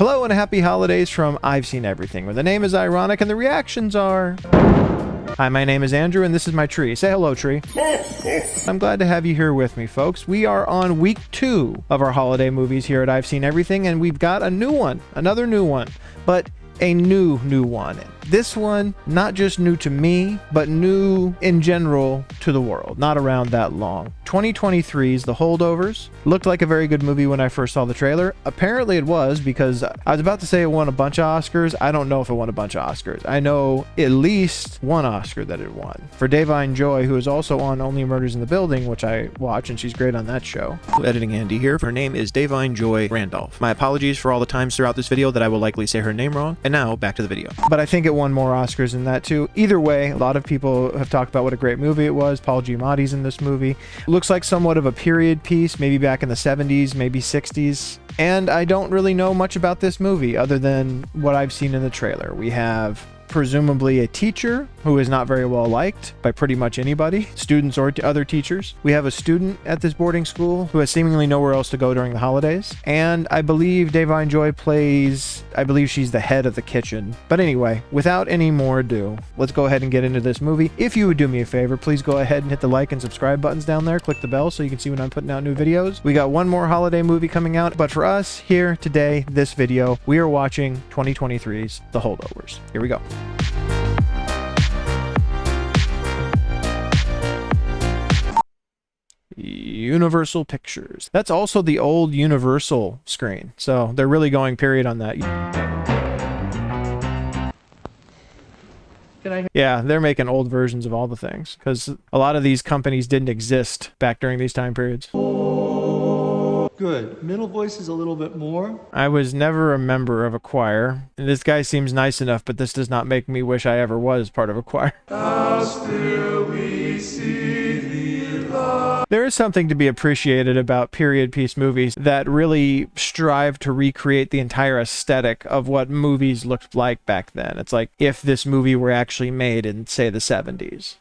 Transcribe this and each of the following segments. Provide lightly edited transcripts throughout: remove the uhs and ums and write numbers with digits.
Hello and happy holidays from I've Seen Everything, where the name is ironic and the reactions are... Hi, my name is Andrew, and this is my tree. Say hello, tree. I'm glad to have you here with me, folks. We are on week 2 of our holiday movies here at I've Seen Everything, and we've got a new one, another new one, but a new one. This one, not just new to me, but new in general to the world, not around that long. 2023's The Holdovers. Looked like a very good movie when I first saw the trailer. Apparently it was, because I was about to say it won a bunch of Oscars. I don't know if it won a bunch of Oscars. I know at least one Oscar that it won. For Davine Joy, who is also on Only Murders in the Building, which I watch, and she's great on that show. Editing Andy here. Her name is Davine Joy Randolph. My apologies for all the times throughout this video that I will likely say her name wrong. And now, back to the video. But I think it won more Oscars than that too. Either way, a lot of people have talked about what a great movie it was. Paul Giamatti's in this movie. Looks like somewhat of a period piece, maybe back in the 70s, maybe 60s. And I don't really know much about this movie other than what I've seen in the trailer. We have presumably a teacher who is not very well liked by pretty much anybody, students or other teachers. We have a student at this boarding school who has seemingly nowhere else to go during the holidays. And I believe Davine Joy plays, I believe she's the head of the kitchen. But anyway, without any more ado, let's go ahead and get into this movie. If you would do me a favor, please go ahead and hit the like and subscribe buttons down there. Click the bell so you can see when I'm putting out new videos. We got one more holiday movie coming out, but for us here today, this video, we are watching 2023's The Holdovers. Here we go. Universal Pictures. That's also the old Universal screen, so they're really going period on that. Yeah, they're making old versions of all the things, because a lot of these companies didn't exist back during these time periods. Good. Middle voice is a little bit more. I was never a member of a choir. This guy seems nice enough, but this does not make me wish I ever was part of a choir. Still we see thee love. There is something to be appreciated about period piece movies that really strive to recreate the entire aesthetic of what movies looked like back then. It's like if this movie were actually made in, say, the 70s.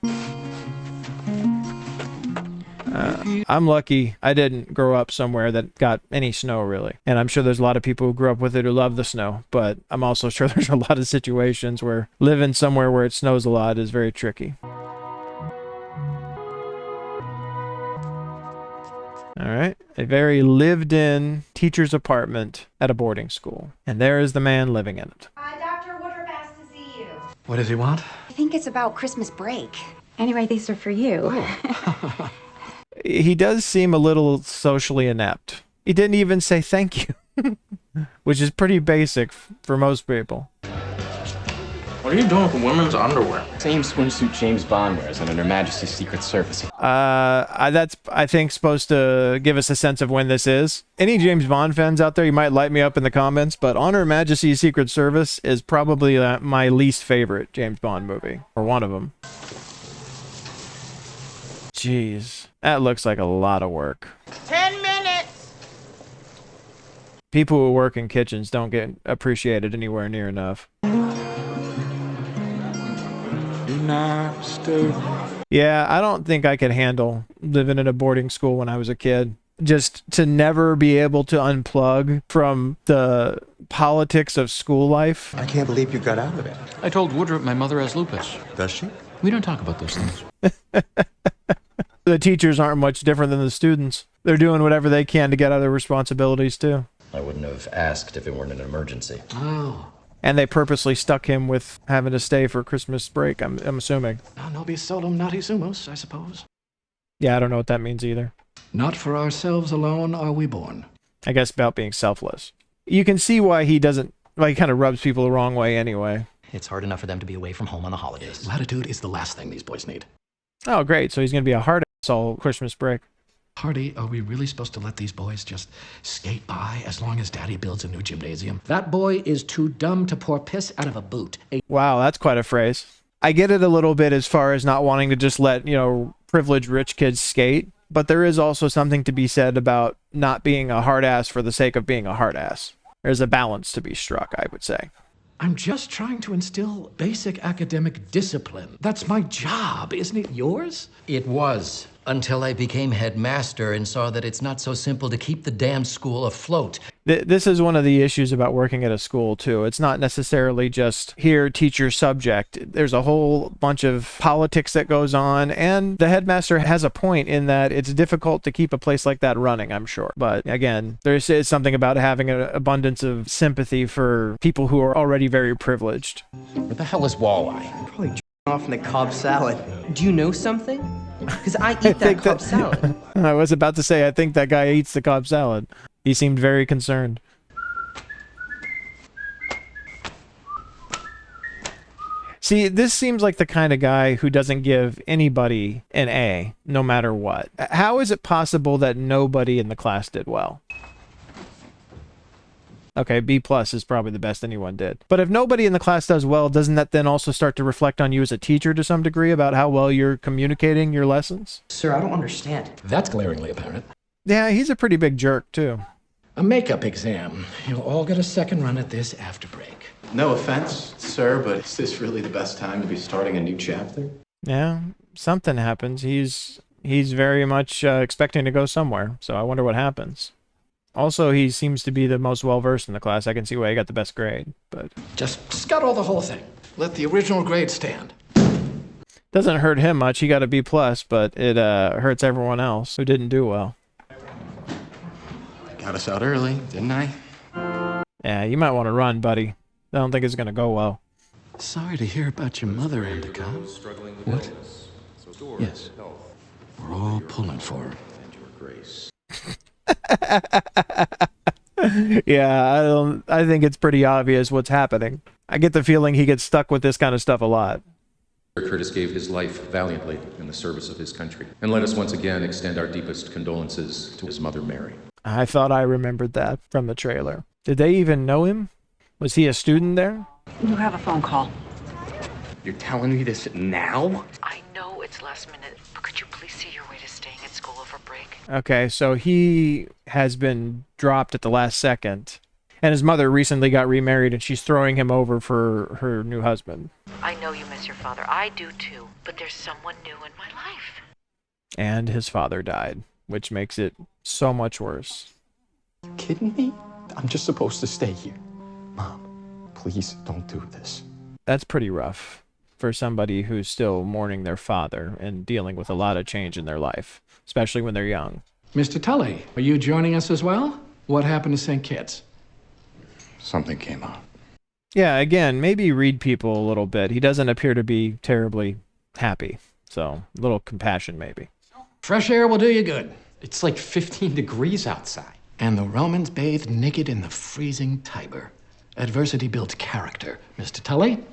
I'm lucky I didn't grow up somewhere that got any snow, really. And I'm sure there's a lot of people who grew up with it who love the snow. But I'm also sure there's a lot of situations where living somewhere where it snows a lot is very tricky. All right. A very lived-in teacher's apartment at a boarding school. And there is the man living in it. Dr. Woodruff asked to see you. What does he want? I think it's about Christmas break. Anyway, these are for you. Oh. He does seem a little socially inept. He didn't even say thank you, which is pretty basic for most people. What are you doing with women's underwear? Same swimsuit James Bond wears on Her Majesty's Secret Service. That's, I think, supposed to give us a sense of when this is. Any James Bond fans out there, you might light me up in the comments, but On Her Majesty's Secret Service is probably my least favorite James Bond movie, or one of them. Jeez, that looks like a lot of work. 10 minutes! People who work in kitchens don't get appreciated anywhere near enough. Yeah, I don't think I could handle living in a boarding school when I was a kid. Just to never be able to unplug from the politics of school life. I can't believe you got out of it. I told Woodruff my mother has lupus. Does she? We don't talk about those things. The teachers aren't much different than the students. They're doing whatever they can to get out of their responsibilities, too. I wouldn't have asked if it weren't an emergency. Oh. And they purposely stuck him with having to stay for Christmas break, I'm assuming. Nobis solum nati sumus, I suppose. Yeah, I don't know what that means either. Not for ourselves alone are we born. I guess about being selfless. You can see why he doesn't, like, kind of rubs people the wrong way anyway. It's hard enough for them to be away from home on the holidays. Latitude is the last thing these boys need. Oh, great. So he's going to be a hard ass all Christmas break. Hardy, are we really supposed to let these boys just skate by as long as Daddy builds a new gymnasium? That boy is too dumb to pour piss out of a boot. Wow, that's quite a phrase. I get it a little bit as far as not wanting to just let, privileged rich kids skate, but there is also something to be said about not being a hard ass for the sake of being a hard ass. There's a balance to be struck, I would say. I'm just trying to instill basic academic discipline. That's my job, isn't it yours? It was Until I became headmaster and saw that it's not so simple to keep the damn school afloat. This is one of the issues about working at a school, too. It's not necessarily just here, teach your subject. There's a whole bunch of politics that goes on, and the headmaster has a point in that it's difficult to keep a place like that running, I'm sure. But again, there is something about having an abundance of sympathy for people who are already very privileged. What the hell is walleye? Probably off in the Cobb salad. Do you know something? Because I eat that Cobb salad. I was about to say, I think that guy eats the Cobb salad. He seemed very concerned. See, this seems like the kind of guy who doesn't give anybody an A, no matter what. How is it possible that nobody in the class did well? Okay, B+ is probably the best anyone did. But if nobody in the class does well, doesn't that then also start to reflect on you as a teacher to some degree about how well you're communicating your lessons? Sir, I don't understand. That's glaringly apparent. Yeah, he's a pretty big jerk, too. A makeup exam. You'll all get a second run at this after break. No offense, sir, but is this really the best time to be starting a new chapter? Yeah, something happens. He's very much expecting to go somewhere, so I wonder what happens. Also, he seems to be the most well-versed in the class. I can see why he got the best grade, but... Just scuttle the whole thing. Let the original grade stand. Doesn't hurt him much. He got a B+, but it hurts everyone else who didn't do well. Got us out early, didn't I? Yeah, you might want to run, buddy. I don't think it's going to go well. Sorry to hear about your mother, Indica. What? Yes. We're all pulling for her. Yeah, I think it's pretty obvious what's happening. I get the feeling he gets stuck with this kind of stuff a lot. Curtis gave his life valiantly in the service of his country. And let us once again extend our deepest condolences to his mother, Mary. I thought I remembered that from the trailer. Did they even know him? Was he a student there? You have a phone call. You're telling me this now? I know it's last minute, but could you please see your way to staying at school over break? Okay, so he has been dropped at the last second. And his mother recently got remarried, and she's throwing him over for her new husband. I know you miss your father. I do too. But there's someone new in my life. And his father died, which makes it so much worse. You kidding me? I'm just supposed to stay here. Mom, please don't do this. That's pretty rough for somebody who's still mourning their father and dealing with a lot of change in their life, especially when they're young. Mr. Tully, are you joining us as well? What happened to St. Kitts? Something came up. Yeah, again, maybe read people a little bit. He doesn't appear to be terribly happy, so a little compassion maybe. Fresh air will do you good. It's like 15 degrees outside. And the Romans bathed naked in the freezing Tiber. Adversity built character, Mr. Tully.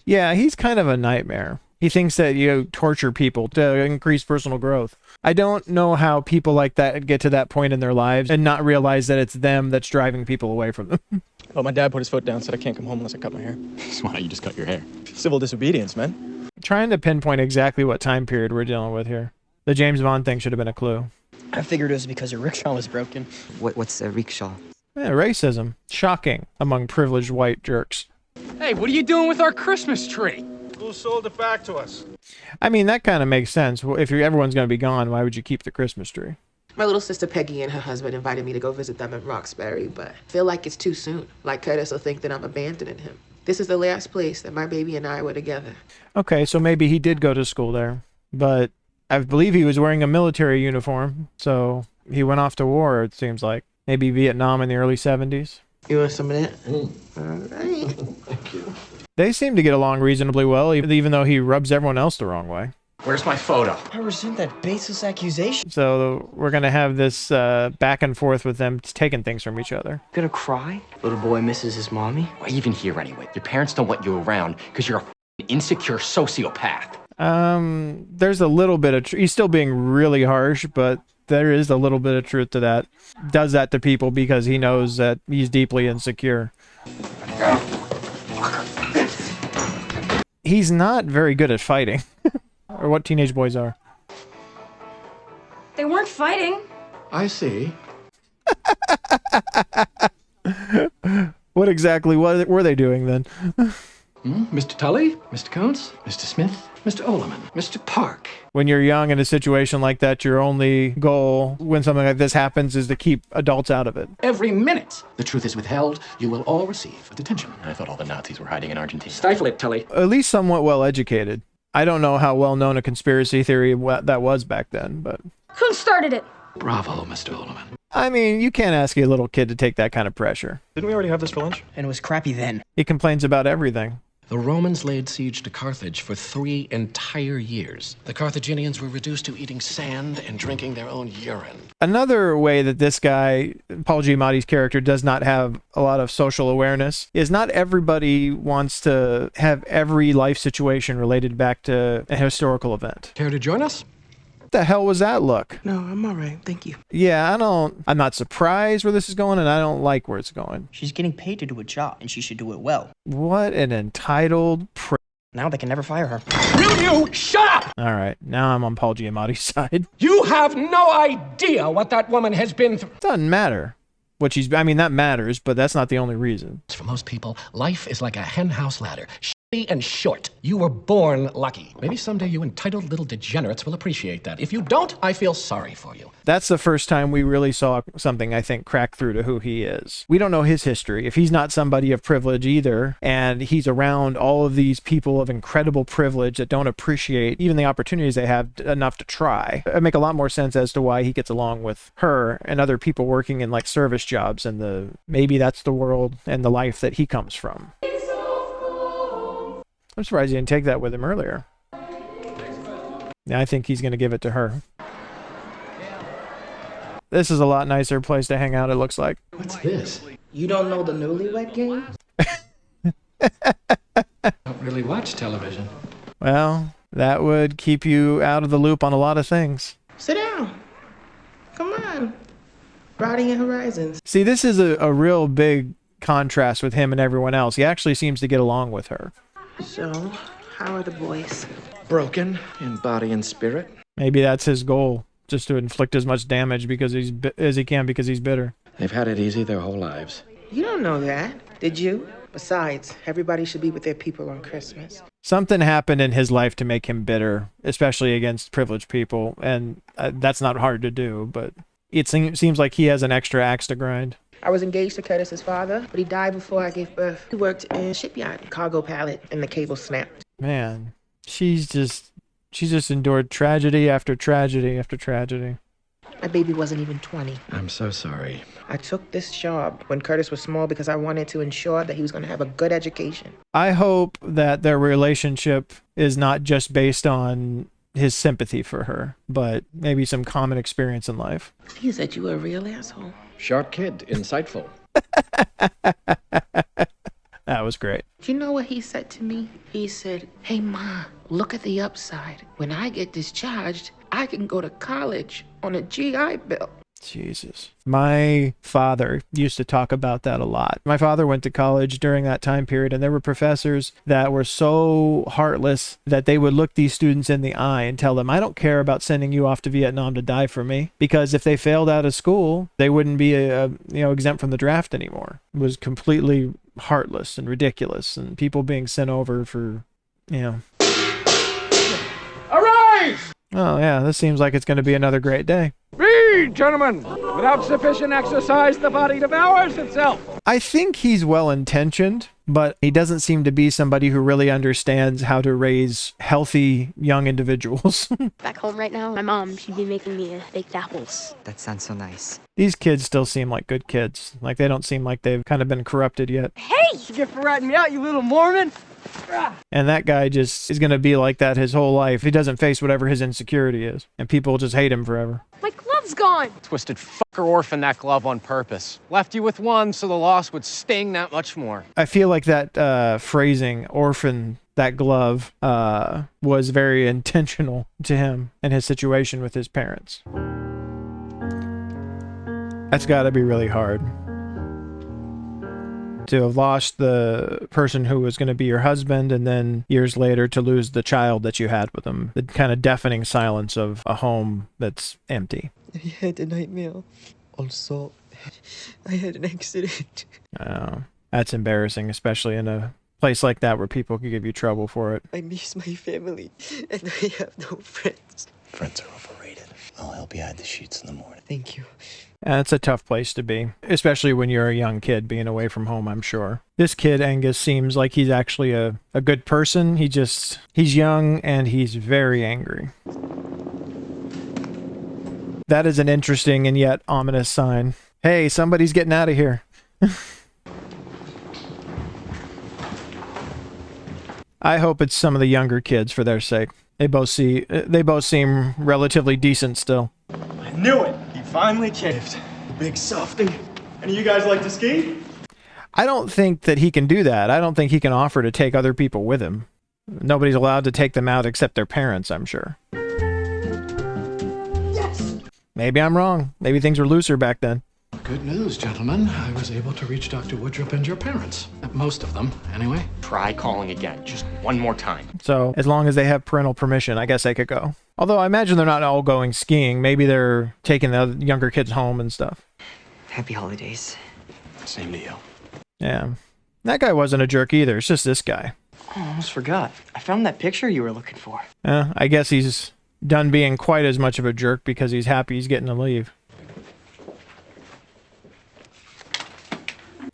Yeah, he's kind of a nightmare. He thinks that you torture people to increase personal growth. I don't know how people like that get to that point in their lives and not realize that it's them that's driving people away from them. Oh, my dad put his foot down, said I can't come home unless I cut my hair. So why don't you just cut your hair? Civil disobedience, man. Trying to pinpoint exactly what time period we're dealing with here. The James Bond thing should have been a clue. I figured it was because your rickshaw was broken. What's a rickshaw? Yeah, racism. Shocking among privileged white jerks. Hey, what are you doing with our Christmas tree? Who sold it back to us? I mean, that kind of makes sense. If everyone's going to be gone, why would you keep the Christmas tree? My little sister Peggy and her husband invited me to go visit them in Roxbury, but I feel like it's too soon. Like Curtis will think that I'm abandoning him. This is the last place that my baby and I were together. Okay, so maybe he did go to school there, but I believe he was wearing a military uniform, so he went off to war, it seems like. Maybe Vietnam in the early 70s. You want some of that? All right. Thank you. They seem to get along reasonably well, even though he rubs everyone else the wrong way. Where's my photo? I resent that baseless accusation. So we're going to have this back and forth with them taking things from each other. Gonna cry? Little boy misses his mommy? Why even here anyway? Your parents don't want you around because you're a insecure sociopath. There's a little bit of... he's still being really harsh, but there is a little bit of truth to that. Does that to people because he knows that he's deeply insecure. He's not very good at fighting. Or what teenage boys are. They weren't fighting. I see. What exactly were they doing then? Mr. Tully, Mr. Coates, Mr. Smith, Mr. Oleman, Mr. Park. When you're young in a situation like that, your only goal when something like this happens is to keep adults out of it. Every minute the truth is withheld, you will all receive detention. I thought all the Nazis were hiding in Argentina. Stifle it, Tully. At least somewhat well educated. I don't know how well known a conspiracy theory that was back then, but... Who started it? Bravo, Mr. Oleman. I mean, you can't ask a little kid to take that kind of pressure. Didn't we already have this for lunch? And it was crappy then. He complains about everything. The Romans laid siege to Carthage for 3 entire years. The Carthaginians were reduced to eating sand and drinking their own urine. Another way that this guy, Paul Giamatti's character, does not have a lot of social awareness is not everybody wants to have every life situation related back to a historical event. Care to join us? What the hell was that look? No, I'm all right. Thank you. Yeah, I'm not surprised where this is going, and I don't like where it's going. She's getting paid to do a job, and she should do it well. What an entitled prick. Now they can never fire her. You shut up! All right, now I'm on Paul Giamatti's side. You have no idea what that woman has been through. Doesn't matter. That matters, but that's not the only reason. For most people, life is like a henhouse ladder. And short. You were born lucky. Maybe someday you entitled little degenerates will appreciate that. If you don't, I feel sorry for you. That's the first time we really saw something, I think, crack through to who he is. We don't know his history. If he's not somebody of privilege either, and he's around all of these people of incredible privilege that don't appreciate even the opportunities they have enough to try, it make a lot more sense as to why he gets along with her and other people working in like service jobs, and maybe that's the world and the life that he comes from. I'm surprised he didn't take that with him earlier. Yeah, I think he's going to give it to her. This is a lot nicer place to hang out, it looks like. What's this? You don't know the newlywed game? Don't really watch television. Well, that would keep you out of the loop on a lot of things. Sit down. Come on. Broaden your horizons. See, this is a real big contrast with him and everyone else. He actually seems to get along with her. So, how are the boys? Broken in body and spirit. Maybe that's his goal, just to inflict as much damage as he can because he's bitter. They've had it easy their whole lives. You don't know that, did you? Besides, everybody should be with their people on Christmas. Something happened in his life to make him bitter, especially against privileged people, and that's not hard to do, but it seems like he has an extra axe to grind. I was engaged to Curtis's father, but he died before I gave birth. He worked in a shipyard, cargo pallet, and the cable snapped. Man, she's just endured tragedy after tragedy after tragedy. My baby wasn't even 20. I'm so sorry. I took this job when Curtis was small because I wanted to ensure that he was going to have a good education. I hope that their relationship is not just based on his sympathy for her, but maybe some common experience in life. He said you were a real asshole. Sharp kid, insightful. That was great. Do you know what he said to me? He said, "Hey, Ma, look at the upside. When I get discharged, I can go to college on a GI Bill." Jesus. My father used to talk about that a lot. My father went to college during that time period, and there were professors that were so heartless that they would look these students in the eye and tell them, "I don't care about sending you off to Vietnam to die for me," because if they failed out of school, they wouldn't be exempt from the draft anymore. It was completely heartless and ridiculous, and people being sent over for, Arise! Oh yeah, this seems like it's going to be another great day. Read, gentlemen! Without sufficient exercise, the body devours itself. I think he's well-intentioned, but he doesn't seem to be somebody who really understands how to raise healthy young individuals. Back home right now, my mom, she'd be making me baked apples. That sounds so nice. These kids still seem like good kids. Like, they don't seem like they've kind of been corrupted yet. Hey! You for ratting me out, you little Mormon! And that guy just is going to be like that his whole life. He doesn't face whatever his insecurity is. And people just hate him forever. My glove's gone! Twisted fucker orphaned that glove on purpose. Left you with one so the loss would sting that much more. I feel like that phrasing, orphan that glove, was very intentional to him and his situation with his parents. That's got to be really hard. To have lost the person who was going to be your husband, and then years later to lose the child that you had with him. The kind of deafening silence of a home that's empty. I had a nightmare. Also, I had an accident. That's embarrassing, especially in a place like that where people could give you trouble for it. I miss my family, and I have no friends. Friends are overrated. I'll help you hide the sheets in the morning. Thank you. And it's a tough place to be, especially when you're a young kid being away from home, I'm sure. This kid, Angus, seems like he's actually a good person. He's young and he's very angry. That is an interesting and yet ominous sign. Hey, somebody's getting out of here. I hope it's some of the younger kids for their sake. They both seem relatively decent still. I knew it! He finally caved. Big softy. Any of you guys like to ski? I don't think that he can do that. I don't think he can offer to take other people with him. Nobody's allowed to take them out except their parents, I'm sure. Yes! Maybe I'm wrong. Maybe things were looser back then. Good news, gentlemen. I was able to reach Dr. Woodruff and your parents. Most of them, anyway. Try calling again, just one more time. So, as long as they have parental permission, I guess I could go. Although I imagine they're not all going skiing. Maybe they're taking the younger kids home and stuff. Happy holidays. Same to you. Yeah. That guy wasn't a jerk either. It's just this guy. Oh, I almost forgot. I found that picture you were looking for. I guess he's done being quite as much of a jerk because he's happy he's getting to leave.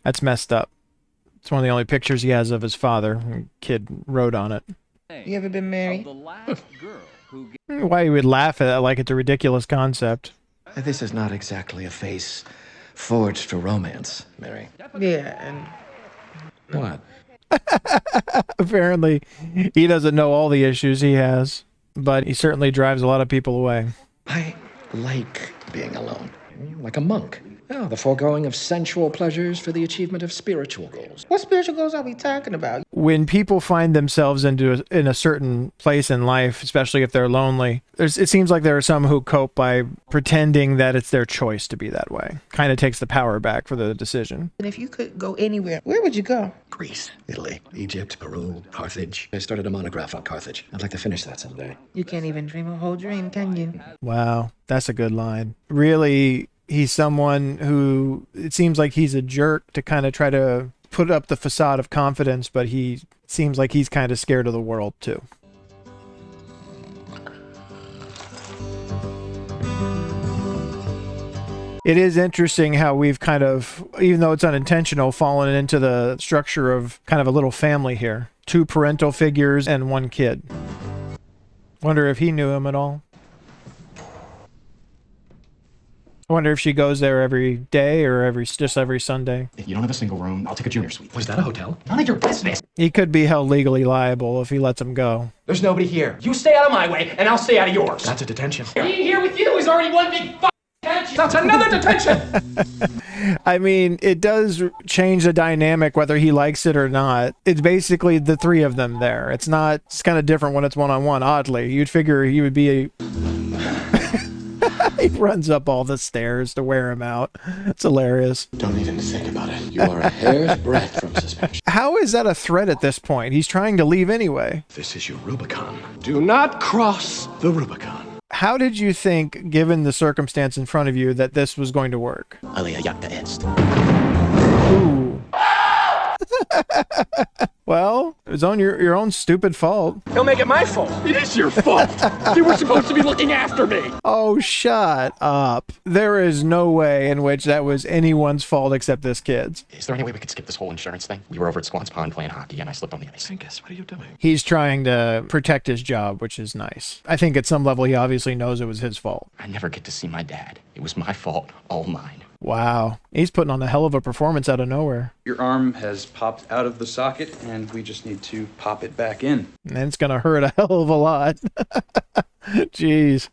That's messed up. It's one of the only pictures he has of his father. A kid wrote on it. You ever been married? Why he would laugh at it like it's a ridiculous concept. This is not exactly a face forged for romance, Mary. Yeah, and... What? Apparently, he doesn't know all the issues he has, but he certainly drives a lot of people away. I like being alone. Like a monk. Oh, the foregoing of sensual pleasures for the achievement of spiritual goals. What spiritual goals are we talking about? When people find themselves in a certain place in life, especially if they're lonely, it seems like there are some who cope by pretending that it's their choice to be that way. Kind of takes the power back for the decision. And if you could go anywhere, where would you go? Greece, Italy, Egypt, Peru, Carthage. I started a monograph on Carthage. I'd like to finish that someday. You can't even dream a whole dream, can you? Wow, that's a good line. Really, he's someone who, it seems like he's a jerk to kind of try to put up the facade of confidence, but he seems like he's kind of scared of the world too. It is interesting how we've kind of, even though it's unintentional, fallen into the structure of kind of a little family here. 2 parental figures and 1 kid. Wonder if he knew him at all. I wonder if she goes there every day or just every Sunday. If you don't have a single room, I'll take a junior suite. Was that a hotel? None of your business. He could be held legally liable if he lets him go. There's nobody here. You stay out of my way, and I'll stay out of yours. That's a detention. Being here with you is already one big detention. That's another detention. I mean, it does change the dynamic whether he likes it or not. It's basically the 3 of them there. It's kind of different when it's one-on-one, oddly. You'd figure he would be He runs up all the stairs to wear him out. It's hilarious. Don't even think about it. You are a hair's breadth from suspension. How is that a threat at this point? He's trying to leave anyway. This is your Rubicon. Do not cross the Rubicon. How did you think, given the circumstance in front of you, that this was going to work? Alia jagda est. Ooh. Well, it was on your own stupid fault. He'll make it my fault. It is your fault. You were supposed to be looking after me. Oh, shut up. There is no way in which that was anyone's fault except this kid's. Is there any way we could skip this whole insurance thing? We were over at Squan's Pond playing hockey, and I slipped on the ice. Angus, what are you doing? He's trying to protect his job, which is nice. I think at some level he obviously knows it was his fault. I never get to see my dad. It was my fault, all mine. Wow. He's putting on a hell of a performance out of nowhere. Your arm has popped out of the socket, and we just need to pop it back in. And it's going to hurt a hell of a lot. Jeez.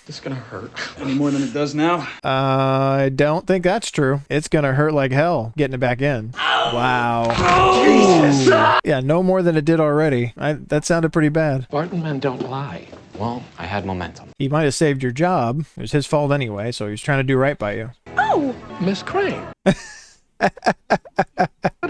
It's going to hurt. Any more than it does now? I don't think that's true. It's going to hurt like hell getting it back in. Wow. Jesus! Yeah, no more than it did already. That sounded pretty bad. Spartan men don't lie. Well, I had momentum. He might have saved your job. It was his fault anyway, so he was trying to do right by you. Oh! Miss Crane.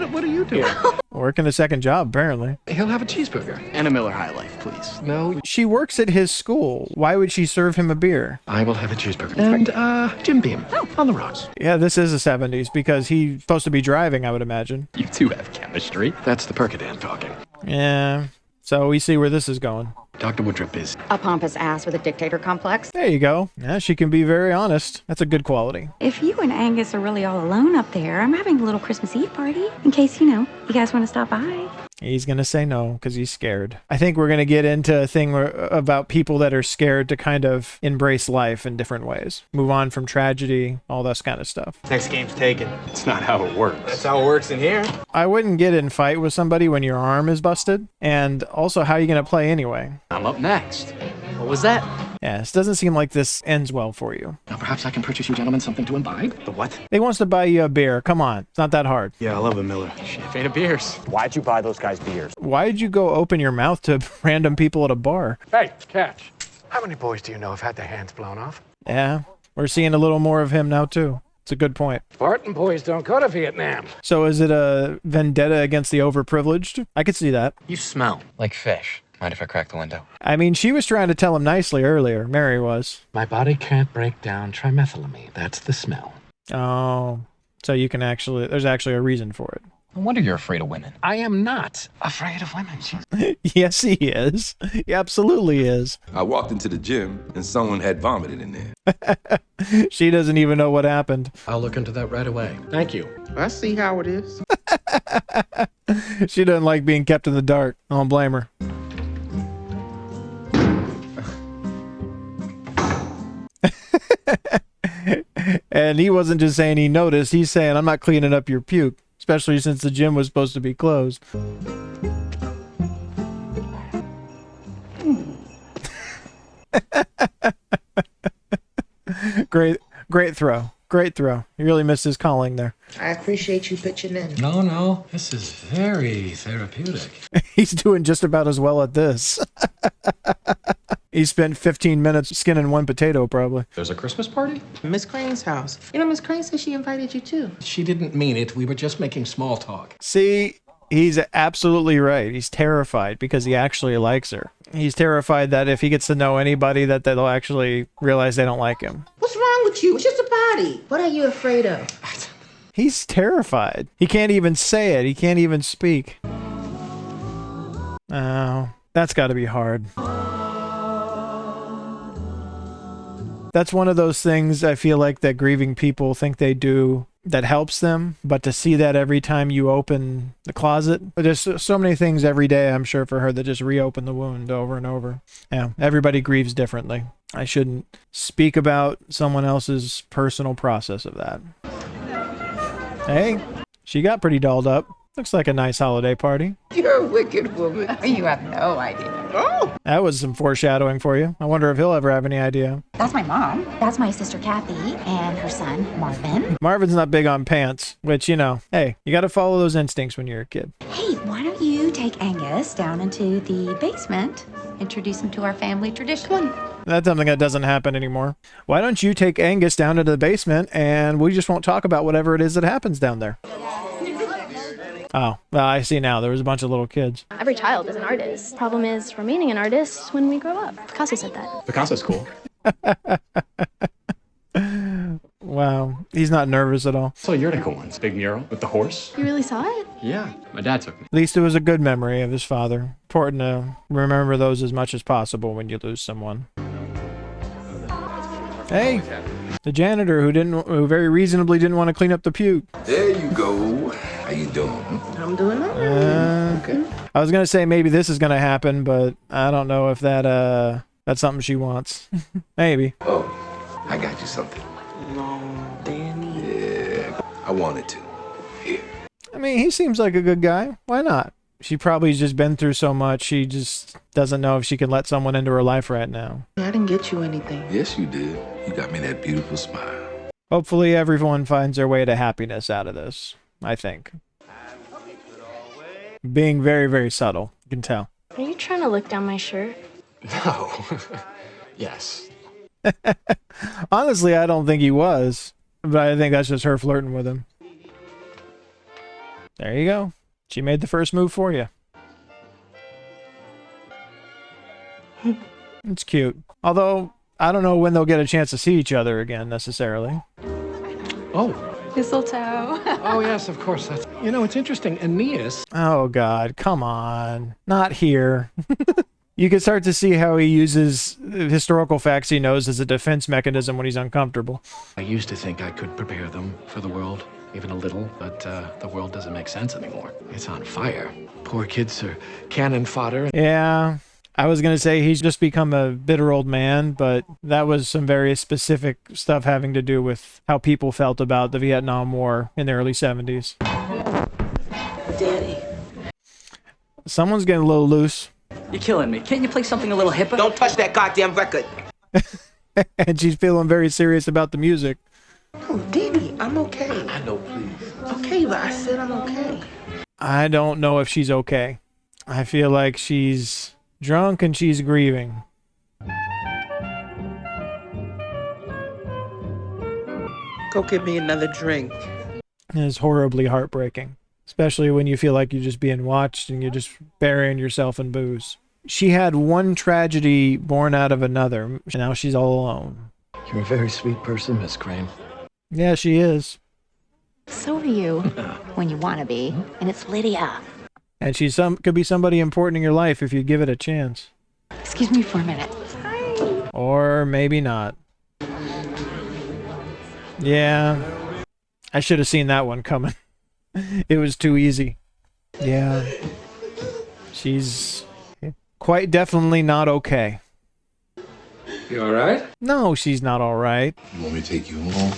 What are you doing? Working a second job, apparently. He'll have a cheeseburger. And a Miller High Life, please. No, She works at his school. Why would she serve him a beer? I will have a cheeseburger. And, Jim Beam. On the rocks. Yeah, this is the 70s because he's supposed to be driving, I would imagine. You two have chemistry. That's the Percodan talking. Yeah. So we see where this is going. Dr. Woodruff is A pompous ass with a dictator complex. There you go. Yeah, she can be very honest. That's a good quality. If you and Angus are really all alone up there, I'm having a little Christmas Eve party. In case, you guys want to stop by. He's going to say no because he's scared. I think we're going to get into a thing about people that are scared to kind of embrace life in different ways. Move on from tragedy, all this kind of stuff. Next game's taken. It's not how it works. That's how it works in here. I wouldn't get in fight with somebody when your arm is busted. And also, how are you going to play anyway? I'm up next. What was that? Yeah, this doesn't seem like this ends well for you. Now, perhaps I can purchase you gentlemen something to imbibe? The what? He wants to buy you a beer. Come on. It's not that hard. Yeah, I love a Miller. Champagne of beers. Why'd you buy those guys beers? Why'd you go open your mouth to random people at a bar? Hey, catch. How many boys do you know have had their hands blown off? Yeah, we're seeing a little more of him now, too. It's a good point. Spartan boys don't go to Vietnam. So is it a vendetta against the overprivileged? I could see that. You smell like fish. Mind if I crack the window? I mean, she was trying to tell him nicely earlier. Mary was. My body can't break down trimethylamine. That's the smell. Oh, so you can actually, there's actually a reason for it. No wonder you're afraid of women. I am not afraid of women. Yes, he is. He absolutely is. I walked into the gym and someone had vomited in there. She doesn't even know what happened. I'll look into that right away. Thank you. I see how it is. She doesn't like being kept in the dark. I don't blame her. And he wasn't just saying he noticed. He's saying, I'm not cleaning up your puke. Especially since the gym was supposed to be closed. Great throw. Great throw. He really missed his calling there. I appreciate you pitching in. No. This is very therapeutic. He's doing just about as well at this. He spent 15 minutes skinning one potato, probably. There's a Christmas party? Miss Crane's house. Miss Crane said she invited you too. She didn't mean it. We were just making small talk. See, he's absolutely right. He's terrified because he actually likes her. He's terrified that if he gets to know anybody, that they'll actually realize they don't like him. What's wrong with you? It's just a party. What are you afraid of? He's terrified. He can't even say it. He can't even speak. Oh, that's got to be hard. That's one of those things I feel like that grieving people think they do that helps them, but to see that every time you open the closet, there's so many things every day, I'm sure, for her that just reopen the wound over and over. Yeah, everybody grieves differently. I shouldn't speak about someone else's personal process of that. Hey, she got pretty dolled up. Looks like a nice holiday party. You're a wicked woman. You have no idea. Oh! That was some foreshadowing for you. I wonder if he'll ever have any idea. That's my mom. That's my sister Kathy and her son Marvin. Marvin's not big on pants, which, hey, you got to follow those instincts when you're a kid. Hey, why don't you take Angus down into the basement, introduce him to our family tradition? That's something that doesn't happen anymore. Why don't you take Angus down into the basement and we just won't talk about whatever it is that happens down there? Oh, well, I see now. There was a bunch of little kids. Every child is an artist. Problem is remaining an artist when we grow up. Picasso said that. Picasso's cool. Wow. He's not nervous at all. So you're the cool ones. Big mural with the horse. You really saw it? Yeah, my dad took me. At least it was a good memory of his father. Important to remember those as much as possible when you lose someone. Hey, the janitor who very reasonably didn't want to clean up the puke. There you go. How you doing? I'm doing all right. Okay. I was gonna say maybe this is gonna happen, but I don't know if that's something she wants. Maybe. Oh, I got you something. No, Danny. Yeah, I wanted to. Here. I mean, he seems like a good guy. Why not? She probably just been through so much, she just doesn't know if she can let someone into her life right now. I didn't get you anything. Yes, you did. You got me that beautiful smile. Hopefully everyone finds their way to happiness out of this, I think. Being very, very subtle, you can tell. Are you trying to look down my shirt? No. Yes. Honestly, I don't think he was, but I think that's just her flirting with him. There you go. She made the first move for you. It's cute. Although, I don't know when they'll get a chance to see each other again, necessarily. Oh. Mistletoe. Oh, yes, of course. That's, you know, it's interesting. Aeneas. Oh, God. Come on. Not here. You can start to see how he uses historical facts he knows as a defense mechanism when he's uncomfortable. I used to think I could prepare them for the world, even a little, but the world doesn't make sense anymore. It's on fire. Poor kids are cannon fodder. Yeah. I was going to say he's just become a bitter old man, but that was some very specific stuff having to do with how people felt about the Vietnam War in the early 70s. Daddy. Someone's getting a little loose. You're killing me. Can't you play something a little hipper? Don't touch that goddamn record. And she's feeling very serious about the music. Oh, Daddy, I'm okay. I know, please. Okay, but I said I'm okay. I don't know if she's okay. I feel like she's drunk and she's grieving. Go get me another drink. It's horribly heartbreaking, especially when you feel like you're just being watched and you're just burying yourself in booze. She had one tragedy born out of another, and now she's all alone. You're a very sweet person, Miss Crane. Yeah, she is. So are you, when you want to be, and it's Lydia. And she's could be somebody important in your life if you give it a chance. Excuse me for a minute. Hi. Or maybe not. Yeah, I should have seen that one coming. It was too easy. Yeah, she's quite definitely not okay. You all right? No, she's not all right. You want me to take you home?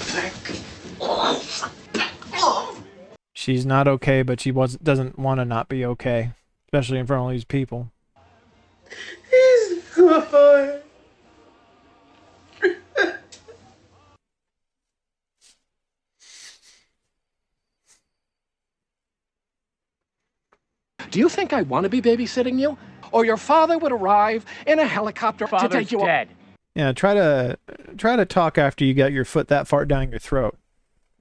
She's not okay, but she doesn't want to not be okay, especially in front of all these people. He's good. Do you think I want to be babysitting you? Or your father would arrive in a helicopter to take you dead. Yeah, try to talk after you got your foot that far down your throat.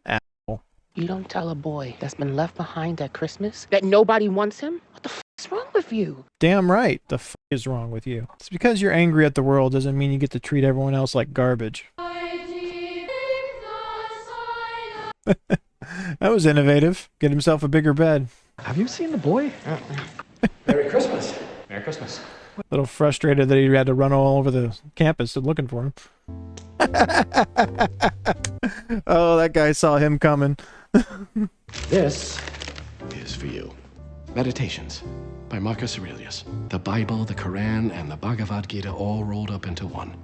Asshole. You don't tell a boy that's been left behind at Christmas that nobody wants him? What the f is wrong with you? Damn right, the f is wrong with you. It's because you're angry at the world doesn't mean you get to treat everyone else like garbage. That was innovative. Get himself a bigger bed. Have you seen the boy? Merry Christmas. Merry Christmas. A little frustrated that he had to run all over the campus looking for him. Oh, that guy saw him coming. This is for you. Meditations by Marcus Aurelius. The Bible, the Quran, and the Bhagavad Gita all rolled up into one.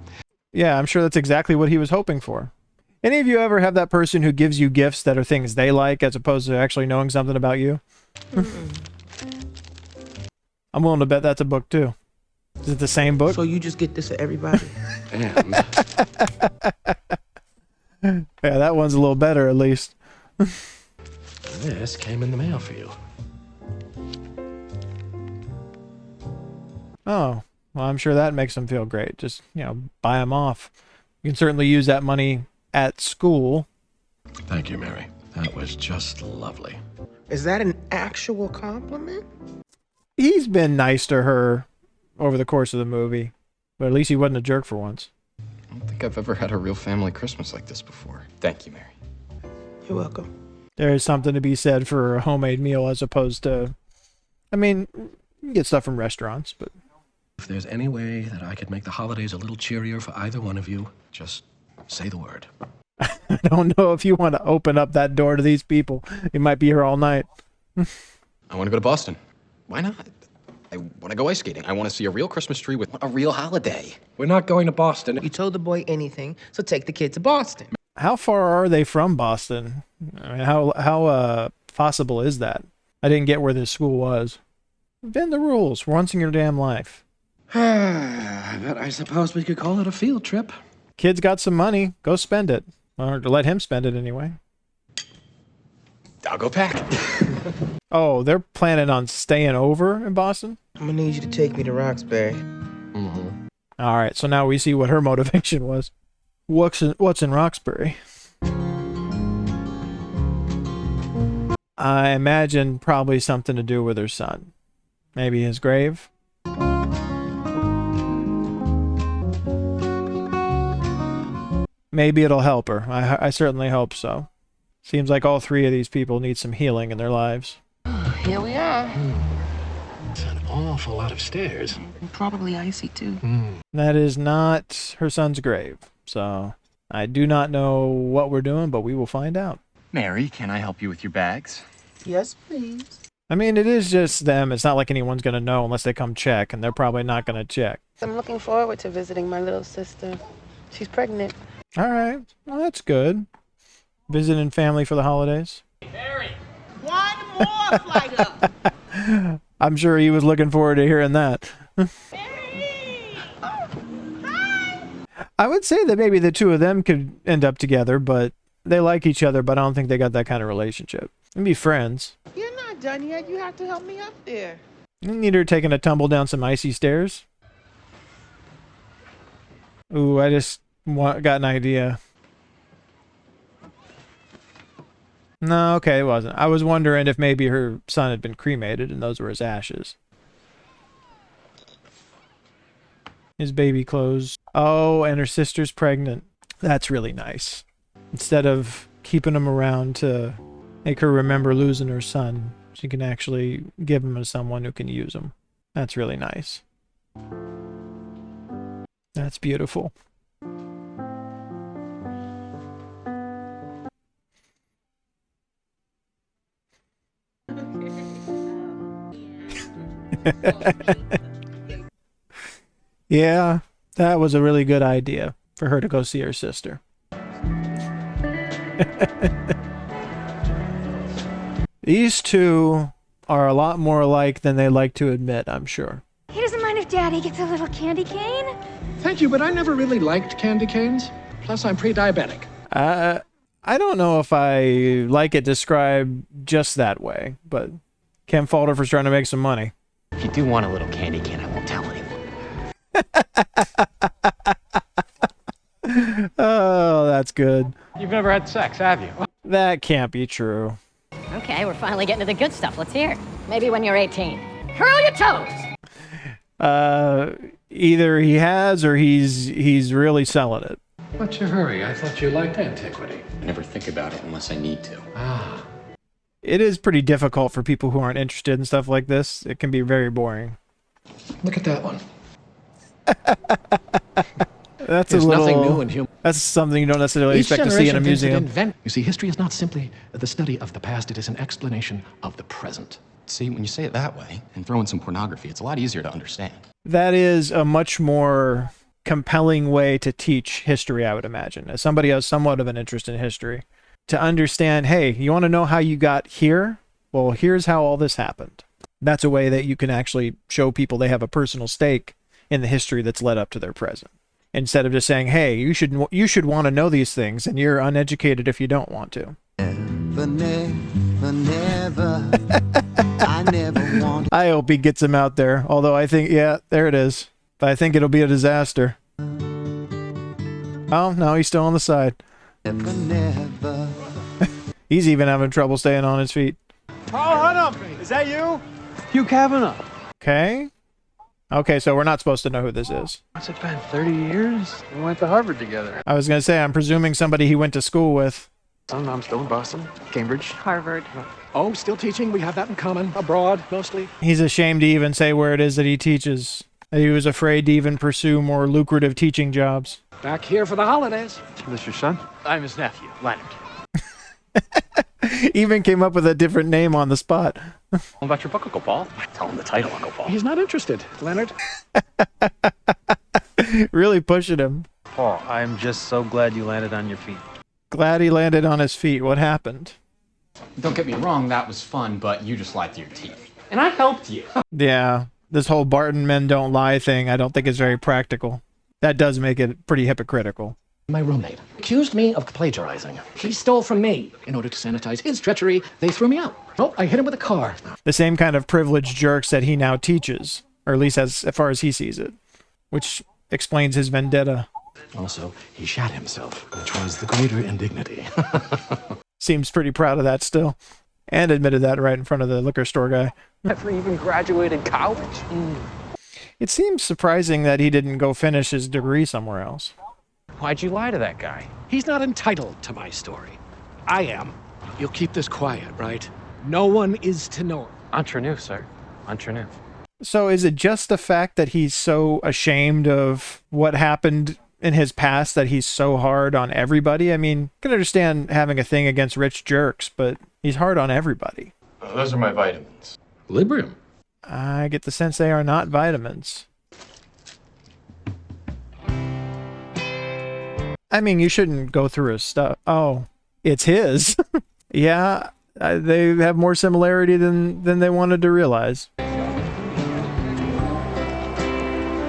Yeah, I'm sure that's exactly what he was hoping for. Any of you ever have that person who gives you gifts that are things they like as opposed to actually knowing something about you? I'm willing to bet that's a book too. Is it the same book? So you just get this for everybody? And yeah, that one's a little better at least. this came in the mail for you. Oh, well, I'm sure that makes them feel great. Just, buy them off. You can certainly use that money at school. Thank you, Mary. That was just lovely. Is that an actual compliment? He's been nice to her over the course of the movie, but at least he wasn't a jerk for once. I don't think I've ever had a real family Christmas like this before. Thank you, Mary. You're welcome. There is something to be said for a homemade meal as opposed to, I mean, you get stuff from restaurants, but... If there's any way that I could make the holidays a little cheerier for either one of you, just say the word. I don't know if you want to open up that door to these people. You might be here all night. I want to go to Boston. Why not? I want to go ice skating. I want to see a real Christmas tree with a real holiday. We're not going to Boston. You told the boy anything, so take the kid to Boston. How far are they from Boston? I mean, how possible is that? I didn't get where this school was. Bend the rules once in your damn life. But I suppose we could call it a field trip. Kid's got some money. Go spend it. Or let him spend it anyway. I'll go pack. Oh, they're planning on staying over in Boston? I'm gonna need you to take me to Roxbury. Mm-hmm. All right, so now we see what her motivation was. What's in Roxbury? I imagine probably something to do with her son. Maybe his grave? Maybe it'll help her. I certainly hope so. Seems like all three of these people need some healing in their lives. Here we are. It's an awful lot of stairs. Probably icy, too. That is not her son's grave, so I do not know what we're doing, but we will find out. Mary, can I help you with your bags? Yes, please. I mean, it is just them. It's not like anyone's going to know unless they come check, and they're probably not going to check. I'm looking forward to visiting my little sister. She's pregnant. All right. Well, that's good. Visiting family for the holidays. Mary, one more flight up. I'm sure he was looking forward to hearing that. I would say that maybe the two of them could end up together, but they like each other, but I don't think they got that kind of relationship. They'd be friends. You're not done yet. You have to help me up there. You need her taking a tumble down some icy stairs. Ooh, I just got an idea. No, okay, it wasn't. I was wondering if maybe her son had been cremated and those were his ashes. His baby clothes. Oh, and her sister's pregnant. That's really nice. Instead of keeping him around to make her remember losing her son, she can actually give him to someone who can use him. That's really nice. That's beautiful. Yeah, that was a really good idea for her to go see her sister. These two are a lot more alike than they like to admit, I'm sure. He doesn't mind if Daddy gets a little candy cane. Thank you, but I never really liked candy canes. Plus, I'm pre-diabetic. I don't know if I like it described just that way, but Ken Holdovers trying to make some money. If you do want a little candy cane, I won't tell anyone. Oh, that's good. You've never had sex, have you? That can't be true. Okay, we're finally getting to the good stuff. Let's hear it. Maybe when you're 18. Curl your toes! Either he has or he's really selling it. What's your hurry? I thought you liked antiquity. I never think about it unless I need to. Ah. It is pretty difficult for people who aren't interested in stuff like this. It can be very boring. Look at that one. That's There's a little. nothing new in human. That's something you don't necessarily Each expect to see in a generation tends to museum. invent. You see, history is not simply the study of the past. It is an explanation of the present. See, when you say it that way and throw in some pornography, it's a lot easier to understand. That is a much more compelling way to teach history, I would imagine. As somebody who has somewhat of an interest in history, to understand, hey, you want to know how you got here? Well, here's how all this happened. That's a way that you can actually show people they have a personal stake in the history that's led up to their present. Instead of just saying, hey, you should want to know these things, and you're uneducated if you don't want to. Never, I never want. I hope he gets him out there. Although I think, yeah, there it is. But I think it'll be a disaster. Oh, no, he's still on the side. Never. He's even having trouble staying on his feet. Oh, Hunnam! Is that you? Hugh Kavanaugh. Okay. Okay, so we're not supposed to know who this is. What's it been, 30 years? We went to Harvard together. I was going to say, I'm presuming somebody he went to school with. I'm still in Boston, Cambridge. Harvard. Oh, still teaching. We have that in common. Abroad, mostly. He's ashamed to even say where it is that he teaches. He was afraid to even pursue more lucrative teaching jobs. Back here for the holidays. Is this your son? I'm his nephew, Leonard. Even came up with a different name on the spot. What about your book, Uncle Paul? Tell him the title, Uncle Paul. He's not interested, Leonard. Really pushing him. Paul, I'm just so glad you landed on your feet. Glad he landed on his feet. What happened? Don't get me wrong, that was fun, but you just lied to your teeth. And I helped you. Yeah, this whole Barton men don't lie thing, I don't think is very practical. That does make it pretty hypocritical. My roommate accused me of plagiarizing. He stole from me. In order to sanitize his treachery, they threw me out. Oh, I hit him with a car. The same kind of privileged jerks that he now teaches, or at least as far as he sees it, which explains his vendetta. Also, he shat himself, which was the greater indignity. Seems pretty proud of that still. And admitted that right in front of the liquor store guy. Never even graduated college. It seems surprising that he didn't go finish his degree somewhere else. Why'd you lie to that guy? He's not entitled to my story. I am. You'll keep this quiet, right? No one is to know. Entre nous, sir. Entre nous. So is it just the fact that he's so ashamed of what happened in his past that he's so hard on everybody? I mean, I can understand having a thing against rich jerks, but he's hard on everybody. Those are my vitamins. Librium. I get the sense they are not vitamins. I mean, you shouldn't go through his stuff. Oh, it's his. Yeah, they have more similarity than they wanted to realize.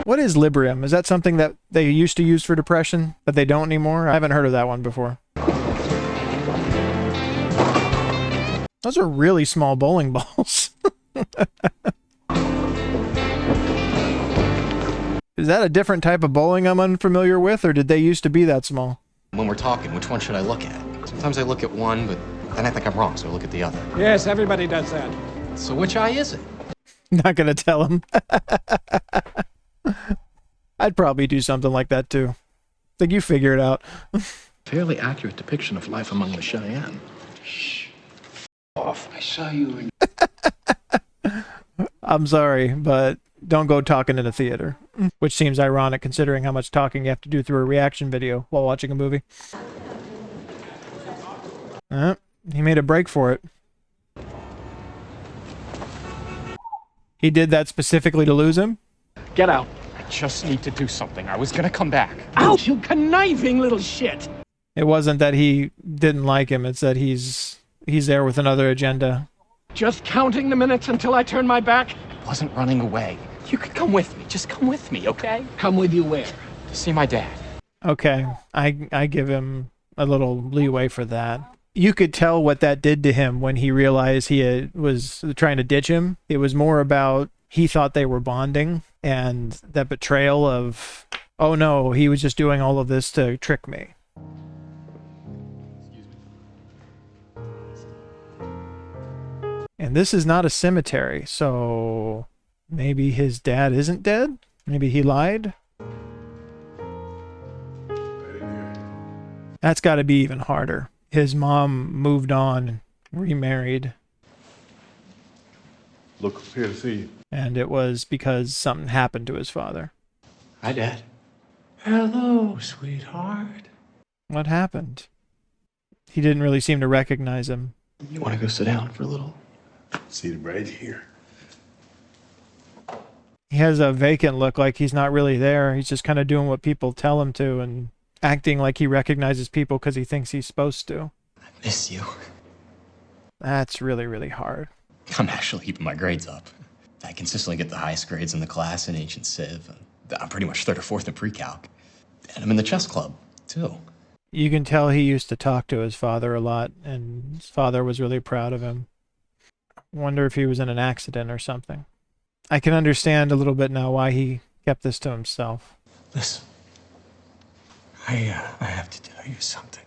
What is Librium? Is that something that they used to use for depression, but they don't anymore? I haven't heard of that one before. Those are really small bowling balls. Is that a different type of bowling I'm unfamiliar with, or did they used to be that small? When we're talking, which one should I look at? Sometimes I look at one, but then I think I'm wrong, so I look at the other. Yes, everybody does that. So which eye is it? Not gonna tell him. I'd probably do something like that too. Think you figure it out. Fairly accurate depiction of life among the Cheyenne. Shh. Off. I saw you in... I'm sorry, but don't go talking in a theater. Which seems ironic considering how much talking you have to do through a reaction video while watching a movie. He made a break for it. He did that specifically to lose him? Get out. I just need to do something. I was gonna come back. Out, you conniving little shit! It wasn't that he didn't like him, it's that he's there with another agenda. Just counting the minutes until I turn my back? I wasn't running away. You could come with me. Just come with me, okay? Come with you where? To see my dad. Okay, I give him a little leeway for that. You could tell what that did to him when he realized he was trying to ditch him. It was more about he thought they were bonding, and that betrayal of, oh no, he was just doing all of this to trick me. And this is not a cemetery, so maybe his dad isn't dead? Maybe he lied? That's got to be even harder. His mom moved on, remarried. Look here to see you. And it was because something happened to his father. Hi, Dad. Hello, sweetheart. What happened? He didn't really seem to recognize him. You want to go sit down for a little? See the Brady here. He has a vacant look, like he's not really there. He's just kind of doing what people tell him to and acting like he recognizes people because he thinks he's supposed to. I miss you. That's really, really hard. I'm actually keeping my grades up. I consistently get the highest grades in the class in Ancient Civ. I'm pretty much 3rd or 4th in pre-calc. And I'm in the chess club, too. You can tell he used to talk to his father a lot, and his father was really proud of him. Wonder if he was in an accident or something. I can understand a little bit now why he kept this to himself. Listen, I have to tell you something.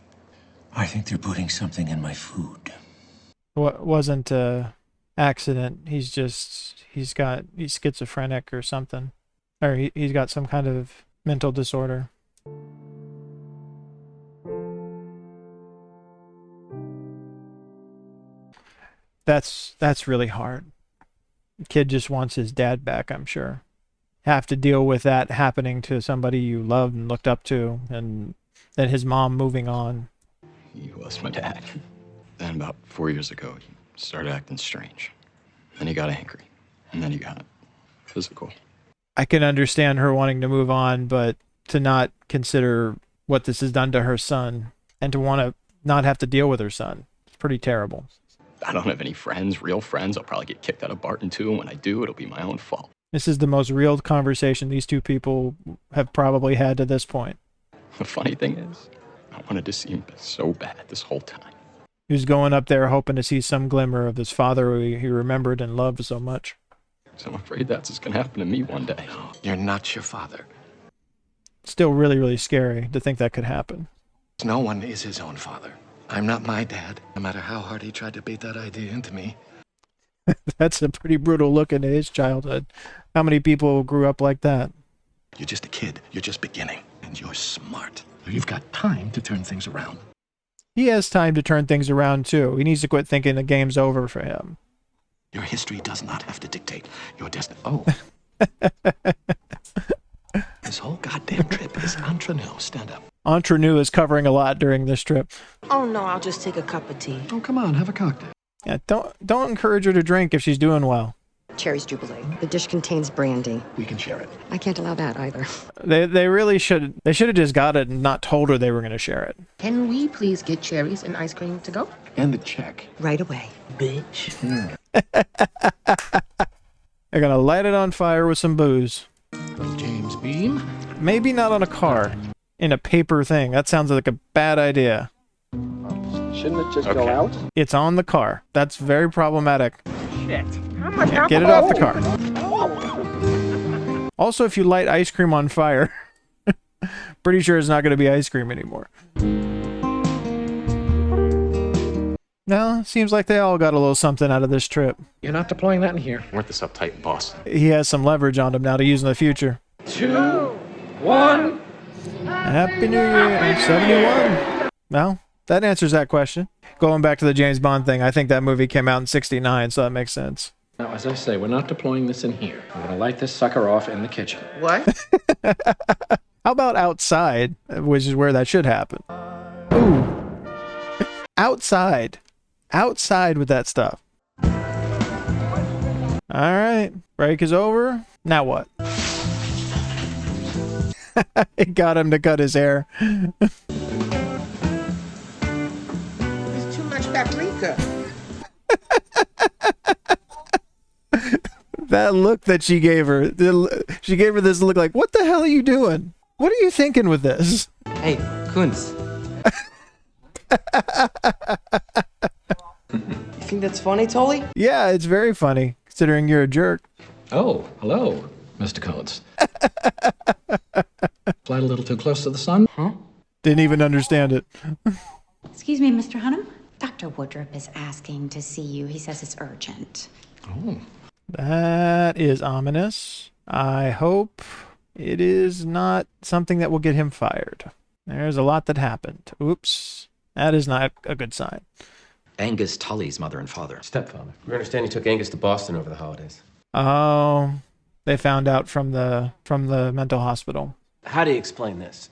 I think they're putting something in my food. What wasn't a accident? He's schizophrenic or something, or he's got some kind of mental disorder. That's really hard. The kid just wants his dad back, I'm sure. Have to deal with that happening to somebody you loved and looked up to, and then his mom moving on. He was my dad. Then about 4 years ago, he started acting strange. Then he got angry. And then he got physical. I can understand her wanting to move on, but to not consider what this has done to her son and to want to not have to deal with her son. It's pretty terrible. I don't have any friends, real friends. I'll probably get kicked out of Barton too, and when I do, it'll be my own fault. This is the most real conversation these two people have probably had to this point. The funny thing is, I wanted to see him so bad this whole time. He was going up there hoping to see some glimmer of his father who he remembered and loved so much. So I'm afraid that's what's going to happen to me one day. You're not your father. Still really, really scary to think that could happen. No one is his own father. I'm not my dad, no matter how hard he tried to beat that idea into me. That's a pretty brutal look into his childhood. How many people grew up like that? You're just a kid. You're just beginning. And you're smart. You've got time to turn things around. He has time to turn things around, too. He needs to quit thinking the game's over for him. Your history does not have to dictate your destiny. Oh. This whole goddamn trip is entre nous. Stand up. Entre nous is covering a lot during this trip. Oh, no, I'll just take a cup of tea. Oh, come on, have a cocktail. Yeah, don't encourage her to drink if she's doing well. Cherry's Jubilee. The dish contains brandy. We can share it. I can't allow that either. They really should. They should have just got it and not told her they were going to share it. Can we please get cherries and ice cream to go? And the check. Right away. Bitch. They're going to light it on fire with some booze. James Beam? Maybe not on a car. In a paper thing. That sounds like a bad idea. Shouldn't it just go out? It's on the car. That's very problematic. Shit. How much Yeah, get it off the car. Also, if you light ice cream on fire, pretty sure it's not going to be ice cream anymore. No, seems like they all got a little something out of this trip. You're not deploying that in here. Weren't this uptight in Boston? He has some leverage on him now to use in the future. 2, 1. Happy New Year, 71. Well, that answers that question. Going back to the James Bond thing, I think that movie came out in 69, so that makes sense. Now, as I say, we're not deploying this in here. We're going to light this sucker off in the kitchen. What? How about outside, which is where that should happen? Ooh. Outside. Outside with that stuff. Alright. Break is over. Now what? It got him to cut his hair. There's too much paprika. That look that she gave her. She gave her this look like, what the hell are you doing? What are you thinking with this? Hey, Kunz. You think that's funny, Dolley? Yeah, it's very funny, considering you're a jerk. Oh, hello, Mr. Coates. Flight a little too close to the sun? Huh? Didn't even understand it. Excuse me, Mr. Hunnam. Dr. Woodruff is asking to see you. He says it's urgent. Oh. That is ominous. I hope it is not something that will get him fired. There's a lot that happened. Oops. That is not a good sign. Angus Tully's mother and father. Stepfather. We understand you took Angus to Boston over the holidays. Oh, they found out from the mental hospital. How do you explain this?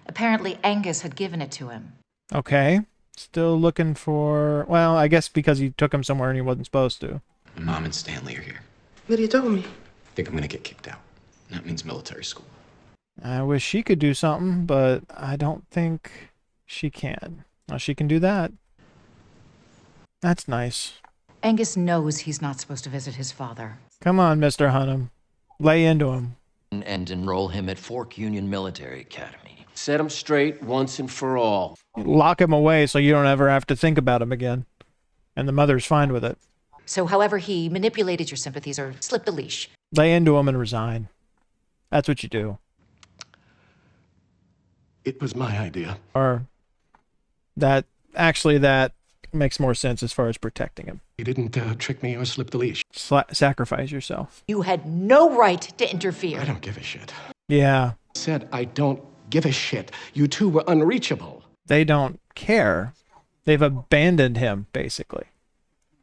Apparently Angus had given it to him. Okay. Still looking for... Well, I guess because he took him somewhere and he wasn't supposed to. Mom and Stanley are here. What you told me? I think I'm gonna get kicked out. That means military school. I wish she could do something, but I don't think she can. Well, she can do that. That's nice. Angus knows he's not supposed to visit his father. Come on, Mr. Hunnam. Lay into him. And enroll him at Fork Union Military Academy. Set him straight once and for all. Lock him away so you don't ever have to think about him again. And the mother's fine with it. So however he manipulated your sympathies or slipped the leash. Lay into him and resign. That's what you do. It was my idea. Or that makes more sense as far as protecting him. You didn't trick me or slip the leash. Sacrifice yourself. You had no right to interfere. I don't give a shit. Yeah. Said I don't give a shit. You two were unreachable. They don't care. They've abandoned him, basically.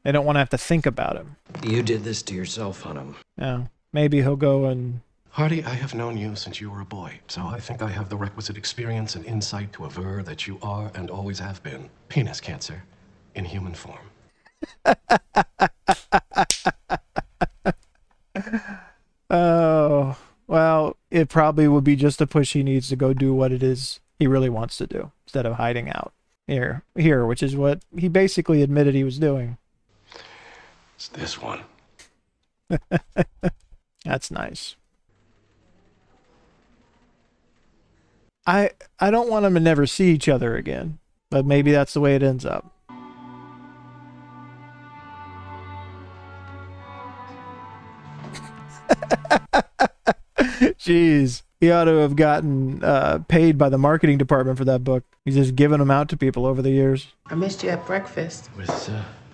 They don't want to have to think about him. You did this to yourself, Hunnam. Yeah. Maybe he'll go and... Hardy, I have known you since you were a boy, so I think I have the requisite experience and insight to aver that you are and always have been penis cancer in human form. Oh, well, it probably would be just a push he needs to go do what it is he really wants to do instead of hiding out here, which is what he basically admitted he was doing. It's this one. That's nice. I don't want them to never see each other again, but maybe that's the way it ends up. Jeez. He ought to have gotten paid by the marketing department for that book. He's just giving them out to people over the years. I missed you at breakfast.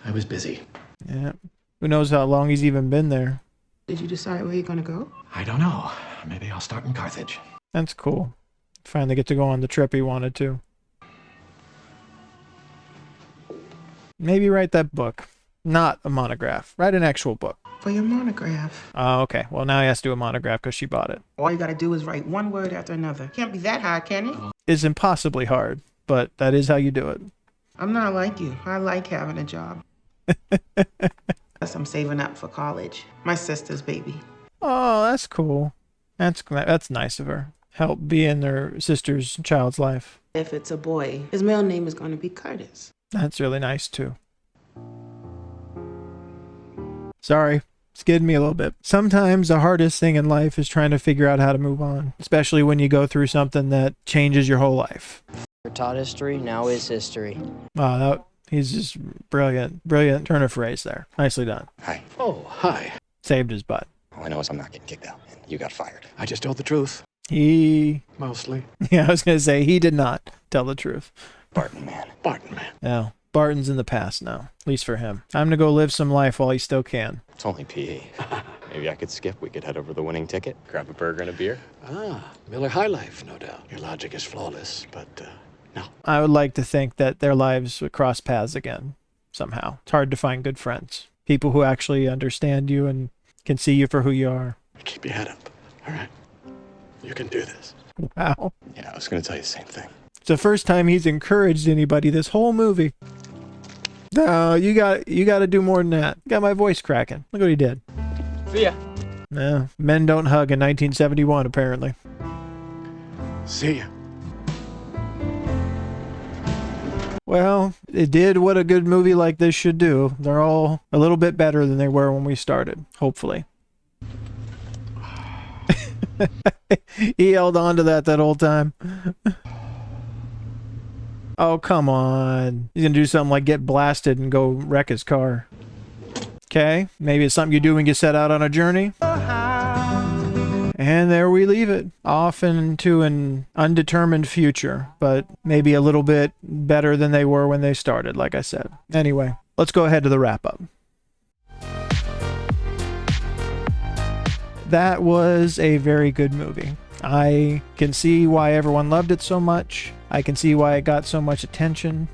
I was busy. Yeah. Who knows how long he's even been there. Did you decide where you're gonna go? I don't know. Maybe I'll start in Carthage. That's cool. Finally get to go on the trip he wanted to. Maybe write that book. Not a monograph. Write an actual book. For your monograph. Oh, okay. Well, now he has to do a monograph because she bought it. All you gotta do is write one word after another. Can't be that hard, can it? It's impossibly hard, but that is how you do it. I'm not like you. I like having a job. I'm saving up for college. My sister's baby. Oh, that's cool. That's nice of her. Help be in their sister's child's life. If it's a boy, his middle name is going to be Curtis. That's really nice, too. Sorry, it's getting me a little bit. Sometimes the hardest thing in life is trying to figure out how to move on, especially when you go through something that changes your whole life. Taught history, now is history. Wow, he's just brilliant. Brilliant turn of phrase there. Nicely done. Hi. Oh, hi. Saved his butt. All I know is I'm not getting kicked out, and you got fired. I just told the truth. Mostly. Yeah, I was going to say, he did not tell the truth. Barton man. No, Barton's in the past now, at least for him. Time to go live some life while he still can. It's only PE. Maybe I could skip. We could head over the winning ticket, grab a burger and a beer. Miller High Life, no doubt. Your logic is flawless, but no. I would like to think that their lives would cross paths again, somehow. It's hard to find good friends. People who actually understand you and can see you for who you are. Keep your head up, all right? You can do this. Wow. Yeah, I was going to tell you the same thing. It's the first time he's encouraged anybody this whole movie. No, you got to do more than that. Got my voice cracking. Look what he did. See ya. No, men don't hug in 1971, apparently. See ya. Well, it did what a good movie like this should do. They're all a little bit better than they were when we started, hopefully. He held on to that whole time. Oh, come on. He's going to do something like get blasted and go wreck his car. Okay, maybe it's something you do when you set out on a journey. And there we leave it. Off into an undetermined future, but maybe a little bit better than they were when they started, like I said. Anyway, let's go ahead to the wrap-up. That was a very good movie. I can see why everyone loved it so much. I can see why it got so much attention.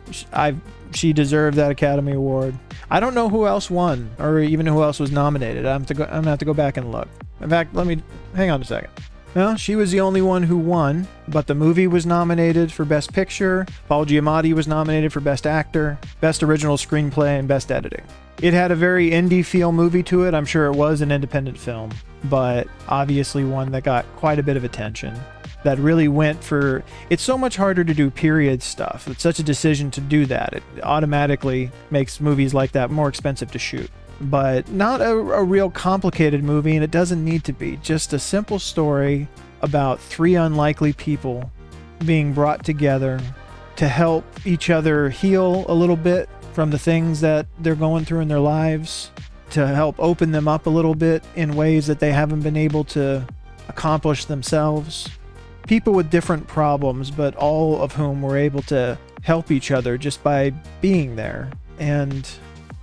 She deserved that Academy Award. I don't know who else won, or even who else was nominated. I'm gonna have to go back and look. In fact, hang on a second. No, she was the only one who won, but the movie was nominated for Best Picture. Paul Giamatti was nominated for Best Actor, Best Original Screenplay, and Best Editing. It had a very indie feel movie to it. I'm sure it was an independent film, but obviously one that got quite a bit of attention. That really went for... It's so much harder to do period stuff. It's such a decision to do that. It automatically makes movies like that more expensive to shoot. But not a real complicated movie, and it doesn't need to be. Just a simple story about three unlikely people being brought together to help each other heal a little bit from the things that they're going through in their lives, to help open them up a little bit in ways that they haven't been able to accomplish themselves. People with different problems, but all of whom were able to help each other just by being there and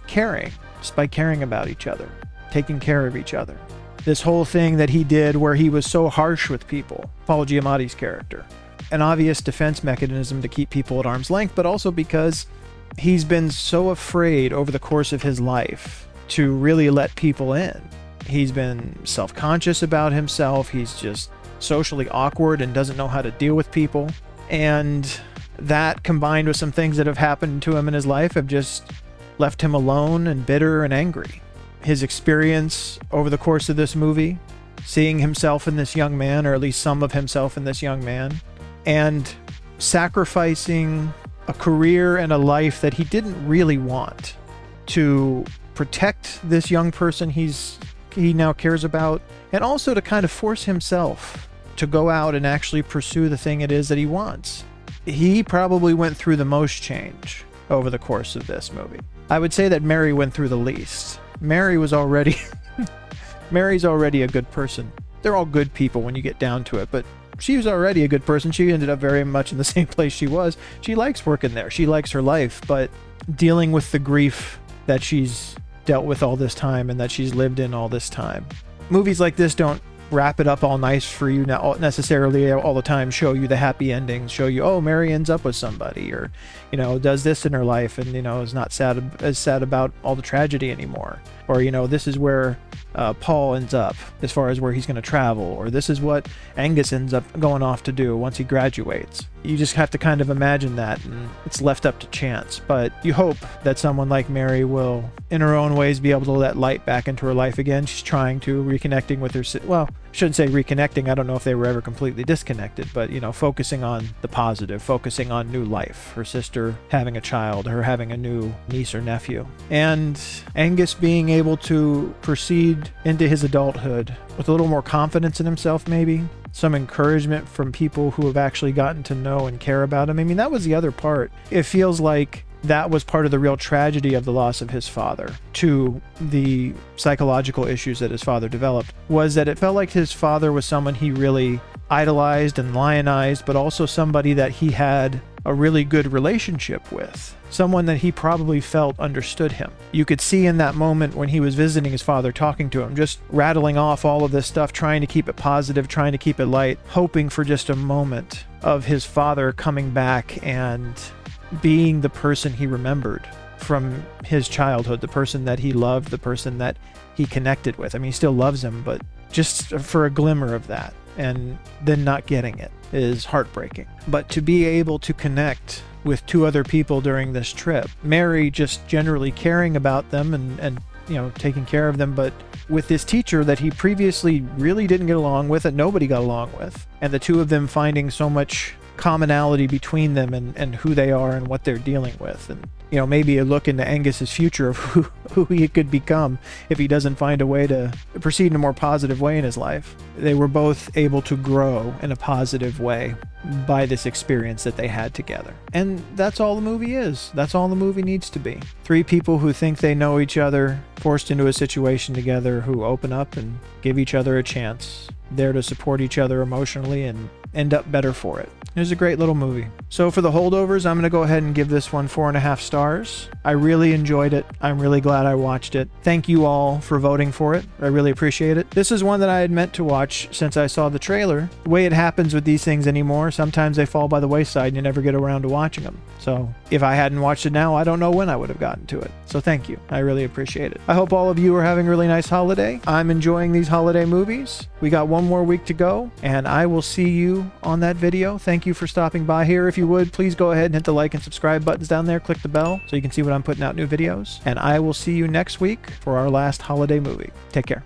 caring, just by caring about each other, taking care of each other. This whole thing that he did where he was so harsh with people, Paul Giamatti's character, an obvious defense mechanism to keep people at arm's length, but also because he's been so afraid over the course of his life to really let people in. He's been self-conscious about himself. He's just socially awkward and doesn't know how to deal with people. And that, combined with some things that have happened to him in his life, have just left him alone and bitter and angry. His experience over the course of this movie, seeing himself in this young man, or at least some of himself in this young man, and sacrificing a career and a life that he didn't really want to protect this young person he now cares about, and also to kind of force himself to go out and actually pursue the thing it is that he wants. He probably went through the most change over the course of this movie. I would say that Mary went through the least. Mary was already Mary's already a good person. they're all good people when you get down to it, but she was already a good person. She ended up very much in the same place she was. She likes working there. She likes her life, but dealing with the grief that she's dealt with all this time and that she's lived in all this time. Movies like this don't wrap it up all nice for you now necessarily all the time, show you the happy endings, show you, oh, Mary ends up with somebody, or, you know, does this in her life and, you know, is not as sad about all the tragedy anymore. Or, you know, this is where Paul ends up as far as where he's going to travel, or this is what Angus ends up going off to do once he graduates. You just have to kind of imagine that, and it's left up to chance. But you hope that someone like Mary will, in her own ways, be able to let light back into her life again. She's trying to, reconnecting with her, well, I shouldn't say reconnecting, I don't know if they were ever completely disconnected, but, you know, focusing on the positive, focusing on new life, her sister having a child, her having a new niece or nephew, and Angus being able to proceed into his adulthood with a little more confidence in himself, maybe some encouragement from people who have actually gotten to know and care about him. I mean, that was the other part. It feels like that was part of the real tragedy of the loss of his father, to the psychological issues that his father developed, was that it felt like his father was someone he really idolized and lionized, but also somebody that he had a really good relationship with, someone that he probably felt understood him. You could see in that moment when he was visiting his father, talking to him, just rattling off all of this stuff, trying to keep it positive, trying to keep it light, hoping for just a moment of his father coming back and being the person he remembered from his childhood, the person that he loved, the person that he connected with. I mean, he still loves him, but just for a glimmer of that, and then not getting it is heartbreaking. But to be able to connect with two other people during this trip, Mary just generally caring about them and you know, taking care of them, but with this teacher that he previously really didn't get along with, that nobody got along with, and the two of them finding so much commonality between them and who they are and what they're dealing with. And, you know, maybe a look into Angus's future of who he could become if he doesn't find a way to proceed in a more positive way in his life. They were both able to grow in a positive way by this experience that they had together. And that's all the movie is. That's all the movie needs to be. Three people who think they know each other, forced into a situation together, who open up and give each other a chance, there to support each other emotionally and end up better for it. It was a great little movie. So for The Holdovers, I'm going to go ahead and give this one 4.5 stars. I really enjoyed it. I'm really glad I watched it. Thank you all for voting for it. I really appreciate it. This is one that I had meant to watch since I saw the trailer. The way it happens with these things anymore, sometimes they fall by the wayside and you never get around to watching them. So if I hadn't watched it now, I don't know when I would have gotten to it. So thank you. I really appreciate it. I hope all of you are having a really nice holiday. I'm enjoying these holiday movies. We got one more week to go, and I will see you on that video. Thank you for stopping by here. If you would, please go ahead and hit the like and subscribe buttons down there. Click the bell so you can see when I'm putting out new videos. And I will see you next week for our last holiday movie. Take care.